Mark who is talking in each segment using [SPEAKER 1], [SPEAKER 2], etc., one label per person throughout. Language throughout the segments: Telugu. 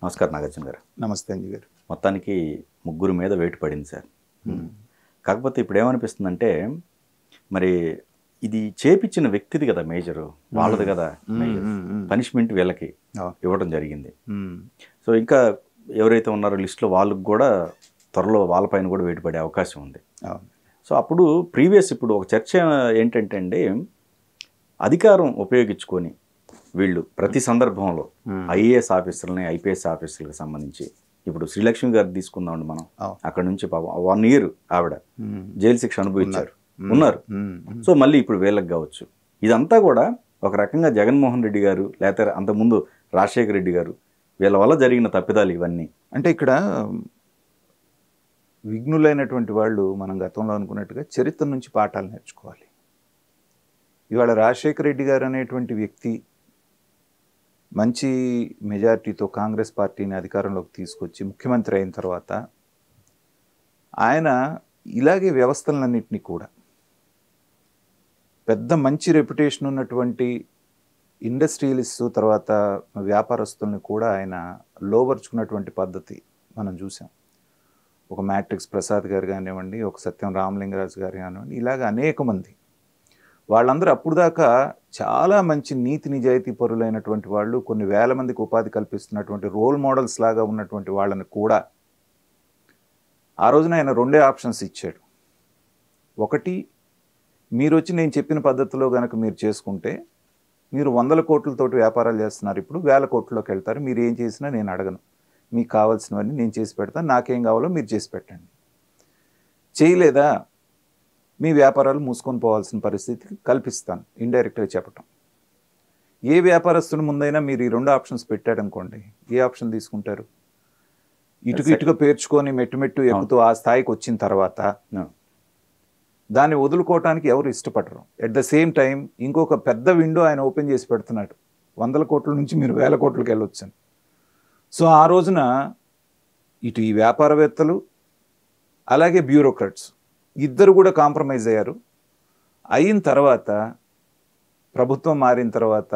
[SPEAKER 1] నమస్కారం నాగార్జున గారు.
[SPEAKER 2] నమస్తే అంజీ గారు.
[SPEAKER 1] మొత్తానికి ముగ్గురు మీద వేటు పడింది సార్. కాకపోతే ఇప్పుడు ఏమనిపిస్తుందంటే మరి ఇది చేపించిన వ్యక్తిది కదా మేజరు, వాళ్ళది కదా మేజర్. పనిష్మెంట్ వీళ్ళకి ఇవ్వడం జరిగింది. సో ఇంకా ఎవరైతే ఉన్నారో లిస్టులో వాళ్ళకి కూడా త్వరలో వాళ్ళపైన కూడా వేటు పడే అవకాశం ఉంది. సో అప్పుడు ఇప్పుడు ఒక చర్చ ఏంటంటే అండి, అధికారం ఉపయోగించుకొని వీళ్ళు ప్రతి సందర్భంలో ఐఏఎస్ ఆఫీసర్లని ఐపీఎస్ ఆఫీసర్లకు సంబంధించి ఇప్పుడు శ్రీలక్ష్మి గారు తీసుకుందామండి మనం. అక్కడ నుంచి 1 year ఆవిడ జైలు శిక్ష అనుభవించారు ఉన్నారు. సో మళ్ళీ ఇప్పుడు వీళ్ళకి కావచ్చు. ఇదంతా కూడా ఒక రకంగా జగన్మోహన్ రెడ్డి గారు లేకపోతే అంతకుముందు రాజశేఖర రెడ్డి గారు వీళ్ళ వల్ల జరిగిన తప్పిదాలు ఇవన్నీ.
[SPEAKER 2] అంటే ఇక్కడ విఘ్నులైనటువంటి వాళ్ళు మనం గతంలో అనుకున్నట్టుగా చరిత్ర నుంచి పాఠాలు నేర్చుకోవాలి. ఇవాళ రాజశేఖర రెడ్డి గారు అనేటువంటి వ్యక్తి మంచి మెజారిటీతో కాంగ్రెస్ పార్టీని అధికారంలోకి తీసుకొచ్చి ముఖ్యమంత్రి అయిన తర్వాత ఆయన ఇలాగే వ్యవస్థలన్నింటినీ కూడా పెద్ద మంచి రెప్యుటేషన్ ఉన్నటువంటి ఇండస్ట్రియలిస్ట్ తర్వాత వ్యాపారస్తుల్ని కూడా ఆయన లోబర్చుకున్నటువంటి పద్ధతి మనం చూసాం. ఒక మ్యాట్రిక్స్ ప్రసాద్ గారు కానివ్వండి, ఒక సత్యం రామలింగరాజు గారు కానివ్వండి, ఇలాగ అనేక మంది వాళ్ళందరూ అప్పుడు దాకా చాలా మంచి నీతి నిజాయితీ పరులైనటువంటి వాళ్ళు, కొన్ని వేల మందికి ఉపాధి కల్పిస్తున్నటువంటి రోల్ మోడల్స్ లాగా ఉన్నటువంటి వాళ్ళని కూడా ఆ రోజున ఆయన 2 ఆప్షన్స్ ఇచ్చాడు. ఒకటి, మీరు వచ్చి నేను చెప్పిన పద్ధతిలో కనుక మీరు చేసుకుంటే మీరు 100 కోట్లతోటి వ్యాపారాలు చేస్తున్నారు, ఇప్పుడు 1000 కోట్లలోకి వెళ్తారు, మీరు ఏం చేసినా నేను అడగను, మీకు కావాల్సినవన్నీ నేను చేసి పెడతాను, నాకేం కావాలో మీరు చేసి పెట్టండి. చేయలేదా మీ వ్యాపారాలు మూసుకొని పోవాల్సిన పరిస్థితి కల్పిస్తాను, ఇండైరెక్ట్గా చెప్పటం. ఏ వ్యాపారస్తుని ముందైనా మీరు ఈ 2 ఆప్షన్స్ పెట్టాడనుకోండి, ఏ ఆప్షన్ తీసుకుంటారు? ఇటుగా పేర్చుకొని మెట్టు ఎక్కుతూ ఆ స్థాయికి వచ్చిన తర్వాత దాన్ని వదులుకోవటానికి ఎవరు ఇష్టపడరు. ఎట్ ద సేమ్ టైం ఇంకొక పెద్ద విండో ఆయన ఓపెన్ చేసి పెడుతున్నాడు, 100 కోట్ల నుంచి మీరు 1000 కోట్లకి వెళ్ళొచ్చాను. సో ఆ రోజున ఇటు ఈ వ్యాపారవేత్తలు అలాగే బ్యూరోక్రాట్స్ ఇద్దరు కూడా కాంప్రమైజ్ అయ్యారు. అయిన తర్వాత ప్రభుత్వం మారిన తర్వాత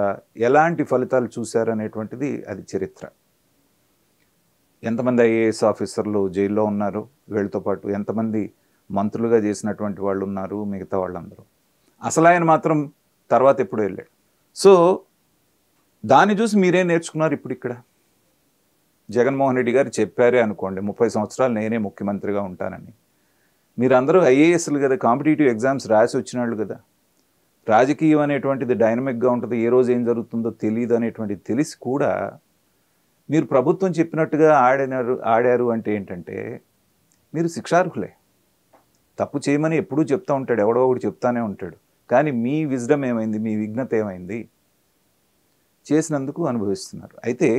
[SPEAKER 2] ఎలాంటి ఫలితాలు చూశారు అనేటువంటిది అది చరిత్ర. ఎంతమంది ఐఏఎస్ ఆఫీసర్లు జైల్లో ఉన్నారు, వీళ్ళతో పాటు ఎంతమంది మంత్రులుగా చేసినటువంటి వాళ్ళు ఉన్నారు, మిగతా వాళ్ళందరూ. అసలు ఆయన మాత్రం తర్వాత ఎప్పుడు వెళ్ళాడు. సో దాన్ని చూసి మీరేం నేర్చుకున్నారు? ఇప్పుడు ఇక్కడ జగన్మోహన్ రెడ్డి గారు చెప్పారే అనుకోండి, 30 సంవత్సరాలు నేనే ముఖ్యమంత్రిగా ఉంటానని. మీరందరూ ఐఏఎస్లు కదా, కాంపిటేటివ్ ఎగ్జామ్స్ రాసి వచ్చినాళ్ళు కదా. రాజకీయం అనేటువంటిది డైనమిక్గా ఉంటుంది, ఏ రోజు ఏం జరుగుతుందో తెలియదు అనేటువంటిది తెలిసి కూడా మీరు ప్రభుత్వం చెప్పినట్టుగా ఆడారు అంటే ఏంటంటే మీరు శిక్షార్హులే. తప్పు చేయమని ఎప్పుడూ చెప్తూ ఉంటాడు, ఎవడో ఒకటి చెప్తానే ఉంటాడు. కానీ మీ విజ్డమ్ ఏమైంది, మీ విఘ్నత ఏమైంది? చేసినందుకు అనుభవిస్తున్నారు. అయితే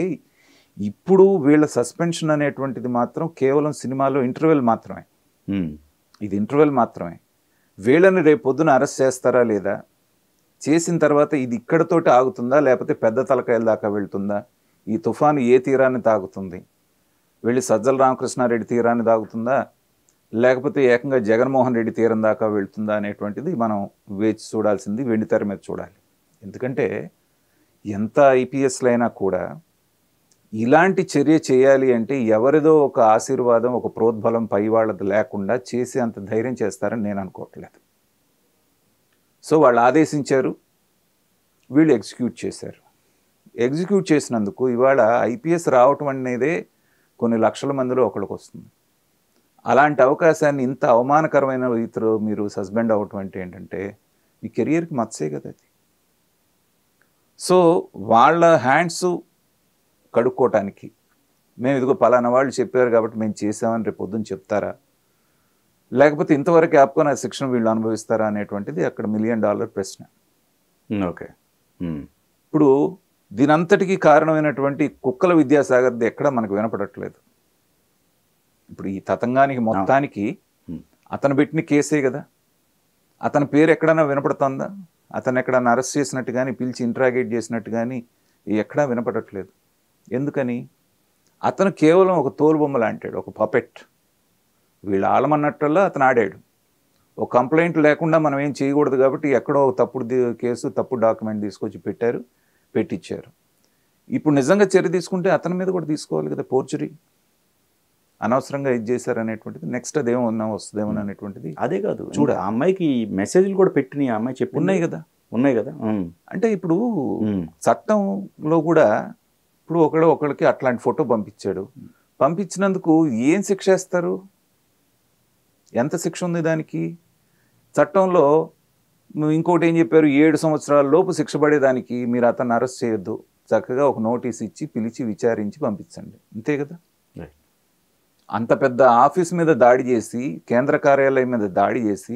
[SPEAKER 2] ఇప్పుడు వీళ్ళ సస్పెన్షన్ అనేటువంటిది మాత్రం కేవలం సినిమాలో ఇంటర్వెల్ మాత్రమే. ఇది ఇంటర్వెల్ మాత్రమే. వీళ్ళని రేపు పొద్దున అరెస్ట్ చేస్తారా లేదా, చేసిన తర్వాత ఇది ఇక్కడతోటి ఆగుతుందా లేకపోతే పెద్ద తలకాయల దాకా వెళ్తుందా, ఈ తుఫాను ఏ తీరాన్ని తాగుతుంది, వెళ్ళి సజ్జల రామకృష్ణారెడ్డి తీరాన్ని తాగుతుందా లేకపోతే ఏకంగా జగన్మోహన్ రెడ్డి తీరం దాకా వెళ్తుందా అనేటువంటిది మనం వేచి చూడాల్సింది, వెండితెర మీద చూడాలి. ఎందుకంటే ఎంత ఐపీఎస్లు అయినా కూడా ఇలాంటి చర్య చేయాలి అంటే ఎవరిదో ఒక ఆశీర్వాదం, ఒక ప్రోద్బలం పై వాళ్ళది లేకుండా చేసి అంత ధైర్యం చేస్తారని నేను అనుకోవట్లేదు. సో వాళ్ళు ఆదేశించారు, వీళ్ళు ఎగ్జిక్యూట్ చేశారు. ఎగ్జిక్యూట్ చేసినందుకు ఇవాళ ఐపీఎస్ రావటం అనేదే కొన్ని లక్షల మందిలో ఒకళ్ళకి వస్తుంది. అలాంటి అవకాశాన్ని ఇంత అవమానకరమైన రీతిలో మీరు సస్పెండ్ అవ్వటం అంటే ఏంటంటే మీ కెరియర్కి మత్సే కదా అది. సో వాళ్ళ హ్యాండ్స్ కడుక్కోవటానికి మేము ఇదిగో పలానా వాళ్ళు చెప్పారు కాబట్టి మేము చేసామని రేపు పొద్దున్న చెప్తారా, లేకపోతే ఇంతవరకు ఆపుకొని ఆ శిక్షణ వీళ్ళు అనుభవిస్తారా అనేటువంటిది అక్కడ $1 million ప్రశ్న.
[SPEAKER 1] ఓకే.
[SPEAKER 2] ఇప్పుడు దీనంతటికీ కారణమైనటువంటి కుక్కల విద్యాసాగర్ది ఎక్కడ మనకు వినపడట్లేదు. ఇప్పుడు ఈ తతంగానికి మొత్తానికి అతను పెట్టిన కేసే కదా, అతని పేరు ఎక్కడైనా వినపడుతుందా? అతను ఎక్కడన్నా అరెస్ట్ చేసినట్టు కానీ పిలిచి ఇంట్రాగేట్ చేసినట్టు కానీ ఎక్కడా వినపడట్లేదు. ఎందుకని? అతను కేవలం ఒక తోలుబొమ్మలు అంటాడు, ఒక పపెట్. వీళ్ళు ఆడమన్నట్టల్లా అతను ఆడాడు. ఒక కంప్లైంట్ లేకుండా మనం ఏం చేయకూడదు కాబట్టి ఎక్కడో తప్పుడు కేసు, తప్పుడు డాక్యుమెంట్ తీసుకొచ్చి పెట్టించారు. ఇప్పుడు నిజంగా చర్య తీసుకుంటే అతని మీద కూడా తీసుకోవాలి కదా, పోర్చరీ అనవసరంగా ఇది చేశారు అనేటువంటిది. నెక్స్ట్ అదేమన్నా వస్తుందేమో అనేటువంటిది.
[SPEAKER 1] అదే కాదు ఆ అమ్మాయికి మెసేజ్లు కూడా పెట్టిన ఆ అమ్మాయి చెప్పి
[SPEAKER 2] ఉన్నాయి కదా. అంటే ఇప్పుడు చట్టంలో కూడా ఇప్పుడు ఒకళ్ళకి అట్లాంటి ఫోటో పంపించినందుకు ఏం శిక్ష వేస్తారు, ఎంత శిక్ష ఉంది దానికి? చట్టంలో ఇంకోటి ఏం చెప్పారు, 7 సంవత్సరాల లోపు శిక్ష పడేదానికి మీరు అతన్ని అరెస్ట్ చేయొద్దు, చక్కగా ఒక నోటీస్ ఇచ్చి పిలిచి విచారించి పంపించండి, అంతే కదా. అంత పెద్ద ఆఫీస్ మీద దాడి చేసి, కేంద్ర కార్యాలయం మీద దాడి చేసి,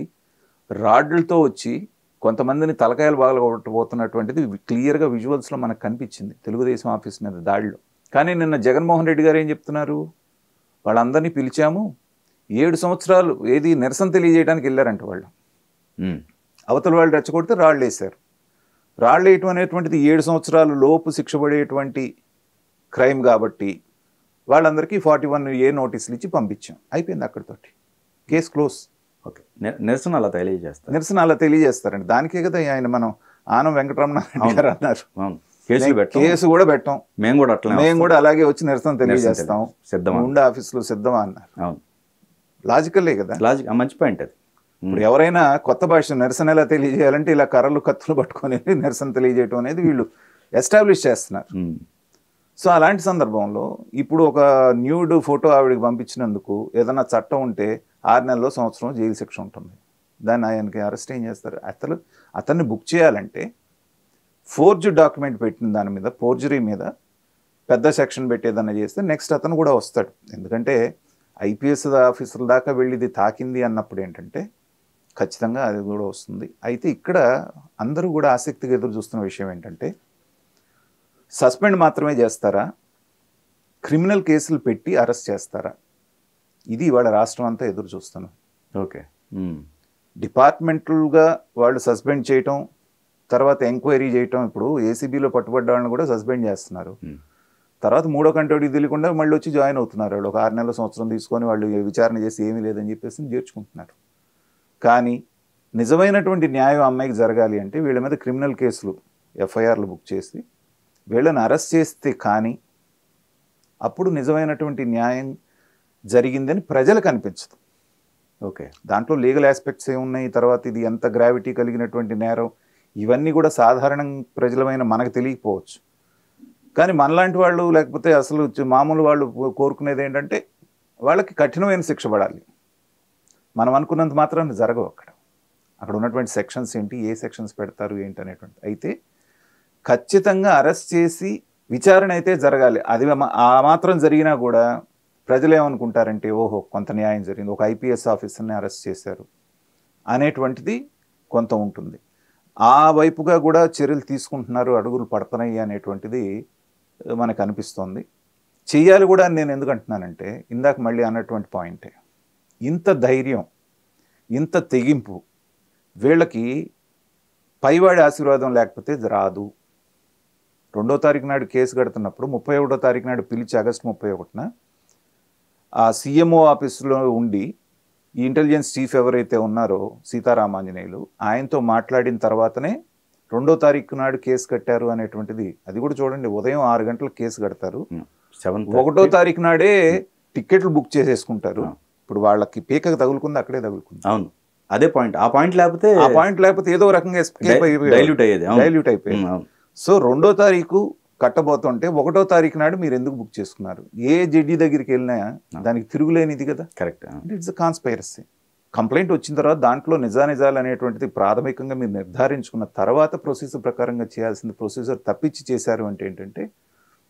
[SPEAKER 2] రాడ్లతో వచ్చి కొంతమందిని తలకాయలు బాగలగొట్టబోతున్నటువంటిది క్లియర్గా విజువల్స్లో మనకు కనిపించింది తెలుగుదేశం ఆఫీస్ మీద దాడిలో. కానీ నిన్న జగన్మోహన్ రెడ్డి గారు ఏం చెప్తున్నారు, వాళ్ళందరినీ పిలిచాము, 7 సంవత్సరాలు ఏది నిరసన తెలియజేయడానికి వెళ్ళారంట వాళ్ళు. అవతల వాళ్ళు రెచ్చగొడితే రాళ్ళు వేశారు. రాళ్ళు వేయటం అనేటువంటిది 7 సంవత్సరాల లోపు శిక్ష పడేటువంటి క్రైమ్ కాబట్టి వాళ్ళందరికీ 41A నోటీసులు ఇచ్చి పంపించాం, అయిపోయింది అక్కడితోటి, కేసు క్లోజ్.
[SPEAKER 1] ఓకే, నిరసన అలా
[SPEAKER 2] తెలియజేస్తారండి. దానికే కదా ఆయన మనం ఆనం వెంకటరమణ గారు అన్నారు, కేసు కూడా పెట్టాం, మేము కూడా అలాగే వచ్చి నిరసన తెలియజేస్తాం, ఉండే ఆఫీసులో సిద్ధమా అన్నారు. లాజికల్లే కదా,
[SPEAKER 1] మంచి పాయింట్ అది.
[SPEAKER 2] ఇప్పుడు ఎవరైనా కొత్త భాష నిరసన ఎలా తెలియజేయాలంటే ఇలా కర్రలు కత్తులు పట్టుకొని నిరసన తెలియజేయటం అనేది వీళ్ళు ఎస్టాబ్లిష్ చేస్తున్నారు. సో అలాంటి సందర్భంలో ఇప్పుడు ఒక న్యూడ్ ఫోటో ఆవిడకి పంపించినందుకు ఏదైనా చట్టం ఉంటే 6 నెలల్లో సంవత్సరం జైలు శిక్ష ఉంటుంది. దాన్ని ఆయనకి అరెస్ట్ ఏం చేస్తారు? అతన్ని బుక్ చేయాలంటే ఫోర్జ్ డాక్యుమెంట్ పెట్టిన దాని మీద, ఫోర్జరీ మీద పెద్ద సెక్షన్ పెట్టి ఏదన్నా చేస్తే నెక్స్ట్ అతను కూడా వస్తాడు. ఎందుకంటే ఐపీఎస్ ఆఫీసర్ల దాకా వెళ్ళి ఇది తాకింది అన్నప్పుడు ఏంటంటే ఖచ్చితంగా అది కూడా వస్తుంది. అయితే ఇక్కడ అందరూ కూడా ఆసక్తిగా ఎదురు చూస్తున్న విషయం ఏంటంటే, సస్పెండ్ మాత్రమే చేస్తారా, క్రిమినల్ కేసులు పెట్టి అరెస్ట్ చేస్తారా? ఇది ఇవాళ రాష్ట్రం అంతా ఎదురు చూస్తున్నాం.
[SPEAKER 1] ఓకే,
[SPEAKER 2] డిపార్ట్మెంటల్గా వాళ్ళు సస్పెండ్ చేయటం, తర్వాత ఎంక్వైరీ చేయటం. ఇప్పుడు ఏసీబీలో పట్టుబడ్డ వాళ్ళని కూడా సస్పెండ్ చేస్తున్నారు, తర్వాత 3వ కంటోడికి తెలియకుండా మళ్ళీ వచ్చి జాయిన్ అవుతున్నారు. వాళ్ళు ఒక 6 నెలల సంవత్సరం తీసుకొని వాళ్ళు విచారణ చేసి ఏమీ లేదని చెప్పేసి చేర్చుకుంటున్నారు. కానీ నిజమైనటువంటి న్యాయం అమ్మాయికి జరగాలి అంటే వీళ్ళ మీద క్రిమినల్ కేసులు, ఎఫ్ఐఆర్లు బుక్ చేసి వీళ్ళని అరెస్ట్ చేస్తే కానీ అప్పుడు నిజమైనటువంటి న్యాయం జరిగిందని ప్రజలకు అనిపించదు.
[SPEAKER 1] ఓకే,
[SPEAKER 2] దాంట్లో లీగల్ ఆస్పెక్ట్స్ ఏమున్నాయి, తర్వాత ఇది ఎంత గ్రావిటీ కలిగినటువంటి నేరం, ఇవన్నీ కూడా సాధారణ ప్రజలమైన మనకు తెలియకపోవచ్చు. కానీ మనలాంటి వాళ్ళు, లేకపోతే అసలు మామూలు వాళ్ళు కోరుకునేది ఏంటంటే వాళ్ళకి కఠినమైన శిక్ష పడాలి. మనం అనుకున్నంత మాత్రం జరగవు. అక్కడ ఉన్నటువంటి సెక్షన్స్ ఏంటి, ఏ సెక్షన్స్ పెడతారు ఏంటి అనేటువంటి. అయితే ఖచ్చితంగా అరెస్ట్ చేసి విచారణ అయితే జరగాలి. అది ఆ మాత్రం జరిగినా కూడా ప్రజలు ఏమనుకుంటారంటే, ఓహో కొంత న్యాయం జరిగింది, ఒక ఐపీఎస్ ఆఫీసర్ని అరెస్ట్ చేశారు అనేటువంటిది కొంత ఉంటుంది. ఆ వైపుగా కూడా చర్యలు తీసుకుంటున్నారు, అడుగులు పడుతున్నాయి అనేటువంటిది మనకు అనిపిస్తోంది. చెయ్యాలి కూడా అని నేను ఎందుకు అంటున్నానంటే, ఇందాక మళ్ళీ అన్నటువంటి పాయింటే, ఇంత ధైర్యం, ఇంత తెగింపు వీళ్ళకి పైవాడి ఆశీర్వాదం లేకపోతే రాదు. 2వ తారీఖు నాడు కేసు కడుతున్నప్పుడు 31వ తారీఖు నాడు పిలిచి ఆగస్టు 31న ఆ సీఎంఓ ఆఫీసులో ఉండి ఈ ఇంటెలిజెన్స్ చీఫ్ ఎవరైతే ఉన్నారో సీతారామాంజనేయులు, ఆయనతో మాట్లాడిన తర్వాతనే 2వ తారీఖు నాడు కేసు కట్టారు అనేటువంటిది. అది కూడా చూడండి, ఉదయం 6 గంటలకు కేసు కడతారు, 1వ తారీఖు నాడే టికెట్లు బుక్ చేసేసుకుంటారు. ఇప్పుడు వాళ్ళకి పీకకు తగులుకుంది, అక్కడే తగులుకుంది.
[SPEAKER 1] అవును, అదే పాయింట్. ఆ పాయింట్ లేకపోతే
[SPEAKER 2] ఏదో రకంగా డైల్యూట్ అయిపోయింది. సో 2వ తారీఖు కట్టబోతుంటే 1వ తారీఖు నాడు మీరు ఎందుకు బుక్ చేసుకున్నారు? ఏ జడ్జి దగ్గరికి వెళ్ళినా దానికి తిరుగులేనిది కదా.
[SPEAKER 1] Correct,
[SPEAKER 2] it's a conspiracy. Complaint వచ్చిన తర్వాత దాంట్లో నిజానిజాలు అనేటువంటిది ప్రాథమికంగా మీరు నిర్ధారించుకున్న తర్వాత ప్రొసీజర్ ప్రకారంగా చేయాల్సింది ప్రొసీజర్ తప్పించి చేశారు అంటే ఏంటంటే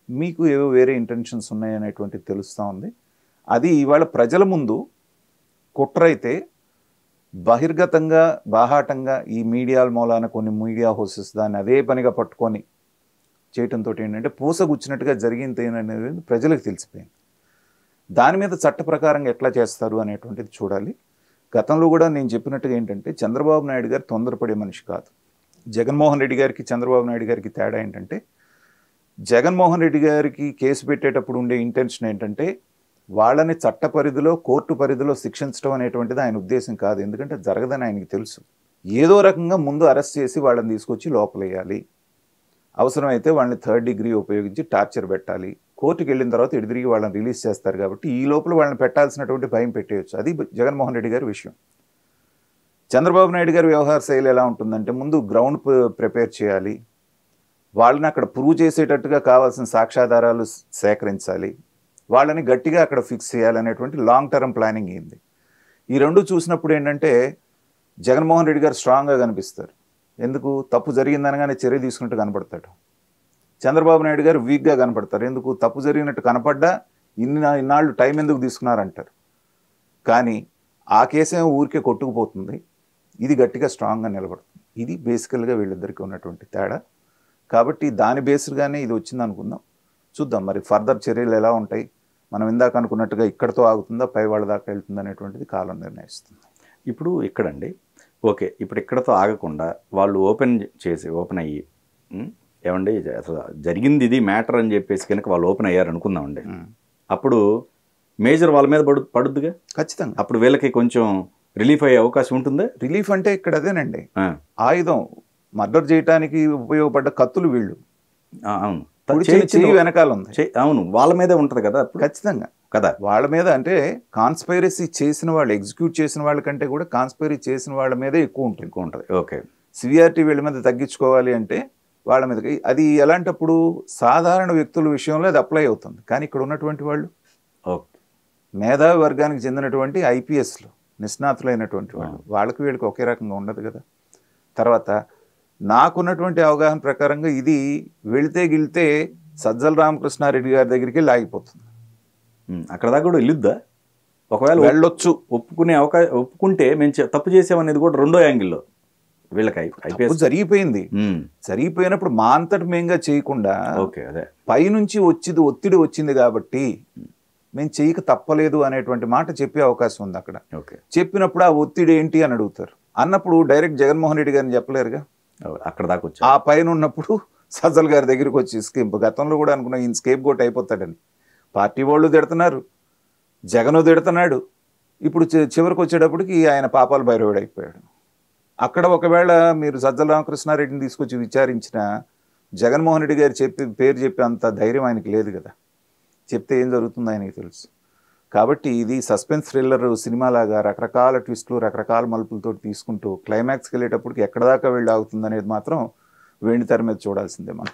[SPEAKER 2] మీకు ఏవో వేరే ఇంటెన్షన్స్ ఉన్నాయనేటువంటిది తెలుస్తూ ఉంది. అది ఇవాళ ప్రజల ముందు కుట్ర అయితే బహిర్గతంగా బాహాటంగా ఈ మీడియాల మూలాన కొన్ని మీడియా హౌసెస్ దాన్ని అదే పనిగా పట్టుకొని చేయటంతో ఏంటంటే పూసగుచ్చినట్టుగా జరిగింది అనేది ప్రజలకు తెలిసిపోయింది. దాని మీద చట్ట ప్రకారంగా ఎట్లా చేస్తారు అనేటువంటిది చూడాలి. గతంలో కూడా నేను చెప్పినట్టుగా ఏంటంటే చంద్రబాబు నాయుడు గారు తొందరపడే మనిషి కాదు. జగన్మోహన్ రెడ్డి గారికి చంద్రబాబు నాయుడు గారికి తేడా ఏంటంటే, జగన్మోహన్ రెడ్డి గారికి కేసు పెట్టేటప్పుడు ఉండే ఇంటెన్షన్ ఏంటంటే వాళ్ళని చట్ట పరిధిలో, కోర్టు పరిధిలో శిక్షించడం అనేటువంటిది ఆయన ఉద్దేశం కాదు. ఎందుకంటే జరగదని ఆయనకి తెలుసు. ఏదో రకంగా ముందు అరెస్ట్ చేసి వాళ్ళని తీసుకొచ్చి లోపలేయాలి అవసరమైతే వాళ్ళని 3rd డిగ్రీ ఉపయోగించి టార్చర్ పెట్టాలి. కోర్టుకి వెళ్ళిన తర్వాత ఇటు తిరిగి వాళ్ళని రిలీజ్ చేస్తారు కాబట్టి ఈ లోపల వాళ్ళని పెట్టాల్సినటువంటి భయం పెట్టేయచ్చు. అది జగన్మోహన్ రెడ్డి గారి విషయం. చంద్రబాబు నాయుడు గారి వ్యవహార శైలి ఎలా ఉంటుందంటే ముందు గ్రౌండ్ ప్రిపేర్ చేయాలి, వాళ్ళని అక్కడ ప్రూవ్ చేసేటట్టుగా కావాల్సిన సాక్ష్యాధారాలు సేకరించాలి, వాళ్ళని గట్టిగా అక్కడ ఫిక్స్ చేయాలనేటువంటి లాంగ్ టర్మ్ ప్లానింగ్ అయింది. ఈ రెండు చూసినప్పుడు ఏంటంటే జగన్మోహన్ రెడ్డి గారు స్ట్రాంగ్గా కనిపిస్తారు. ఎందుకు? తప్పు జరిగిందనగానే చర్య తీసుకున్నట్టు కనపడతాడు. చంద్రబాబు నాయుడు గారు వీక్గా కనపడతారు. ఎందుకు? తప్పు జరిగినట్టు కనపడ్డా ఇన్నాళ్ళు టైం ఎందుకు తీసుకున్నారంటారు. కానీ ఆ కేసేమో ఊరికే కొట్టుకుపోతుంది, ఇది గట్టిగా స్ట్రాంగ్గా నిలబడుతుంది. ఇది బేసికల్గా వీళ్ళిద్దరికీ ఉన్నటువంటి తేడా. కాబట్టి దాని బేస్డ్గానే ఇది వచ్చింది అనుకుందాం. చూద్దాం మరి ఫర్దర్ చర్యలు ఎలా ఉంటాయి. మనం ఇందాక అనుకున్నట్టుగా ఇక్కడతో ఆగుతుందా, పై వాళ్ళ దాకా వెళ్తుందా అనేటువంటిది కాలం నిర్ణయిస్తుంది.
[SPEAKER 1] ఇప్పుడు ఇక్కడండి ఓకే, ఇప్పుడు ఇక్కడతో ఆగకుండా వాళ్ళు ఓపెన్ అయ్యి ఏమండి అసలు జరిగింది ఇది మ్యాటర్ అని చెప్పేసి కనుక వాళ్ళు ఓపెన్ అయ్యారు అనుకుందామండి, అప్పుడు మేజర్ వాళ్ళ మీద పడుద్దిగా
[SPEAKER 2] ఖచ్చితంగా.
[SPEAKER 1] అప్పుడు వీళ్ళకి కొంచెం రిలీఫ్ అయ్యే అవకాశం ఉంటుందా?
[SPEAKER 2] రిలీఫ్ అంటే ఇక్కడ అదేనండి, ఆయుధం మర్డర్ చేయడానికి ఉపయోగపడ్డ కత్తులు వీళ్ళు.
[SPEAKER 1] అవును,
[SPEAKER 2] వెనకాల ఉంది.
[SPEAKER 1] అవును, వాళ్ళ మీదే ఉంటది కదా
[SPEAKER 2] ఖచ్చితంగా కదా. వాళ్ళ మీద అంటే కాన్స్పైరసీ చేసిన వాళ్ళు, ఎగ్జిక్యూట్ చేసిన వాళ్ళ కంటే కూడా కాన్స్పైరీ చేసిన వాళ్ళ మీదే ఎక్కువ ఉంటుంది.
[SPEAKER 1] ఓకే,
[SPEAKER 2] సివియారిటీ వీళ్ళ మీద తగ్గించుకోవాలి అంటే వాళ్ళ మీదకి. అది ఎలాంటప్పుడు సాధారణ వ్యక్తుల విషయంలో అది అప్లై అవుతుంది. కానీ ఇక్కడ ఉన్నటువంటి వాళ్ళు మేధావి వర్గానికి చెందినటువంటి ఐపీఎస్లు, నిష్ణాతులైనటువంటి వాళ్ళు, వాళ్ళకి వీళ్ళకి ఒకే రకంగా ఉండదు కదా. తర్వాత నాకున్నటువంటి అవగాహన ప్రకారంగా ఇది వెళితే సజ్జల రామకృష్ణారెడ్డి గారి దగ్గరికి లాగిపోతుంది.
[SPEAKER 1] అక్కడ దాకా కూడా వెళ్ళొద్దా? ఒకవేళ
[SPEAKER 2] వెళ్ళొచ్చు,
[SPEAKER 1] ఒప్పుకుంటే మేము తప్పు చేసామనేది కూడా రెండో యాంగిల్లో వీళ్ళకి
[SPEAKER 2] జరిగిపోయింది. జరిగిపోయినప్పుడు మా అంతటి మేంగా చేయకుండా పైనుంచి ఒత్తిడి వచ్చింది కాబట్టి మేము చేయక తప్పలేదు అనేటువంటి మాట చెప్పే అవకాశం ఉంది అక్కడ. చెప్పినప్పుడు ఆ ఒత్తిడి ఏంటి అని అడుగుతారు. అన్నప్పుడు డైరెక్ట్ జగన్మోహన్ రెడ్డి గారిని చెప్పలేరుగా.
[SPEAKER 1] అక్కడ దాకా వచ్చి
[SPEAKER 2] ఆ పైన ఉన్నప్పుడు సజ్జల గారి దగ్గరికి వచ్చి గతంలో కూడా అనుకున్నా ఈయన స్కేప్ గోట్ అయిపోతాడని. పార్టీ వాళ్ళు తిడుతున్నారు, జగను తిడుతున్నాడు. ఇప్పుడు చివరికి వచ్చేటప్పటికి ఆయన పాపాల భైరవుడు అయిపోయాడు. అక్కడ ఒకవేళ మీరు సజ్జల రామకృష్ణారెడ్డిని తీసుకొచ్చి విచారించిన జగన్మోహన్ రెడ్డి గారు పేరు చెప్పే అంత ధైర్యం ఆయనకి లేదు కదా. చెప్తే ఏం జరుగుతుందో ఆయనకి తెలుసు. కాబట్టి ఇది సస్పెన్స్ థ్రిల్లర్ సినిమాలాగా రకరకాల ట్విస్టులు, రకరకాల మలుపులతో తీసుకుంటూ క్లైమాక్స్కి వెళ్ళేటప్పటికి ఎక్కడ దాకా వెళ్ళి ఆగుతుంది అనేది మాత్రం వెండి తెర మీద చూడాల్సిందే మనం.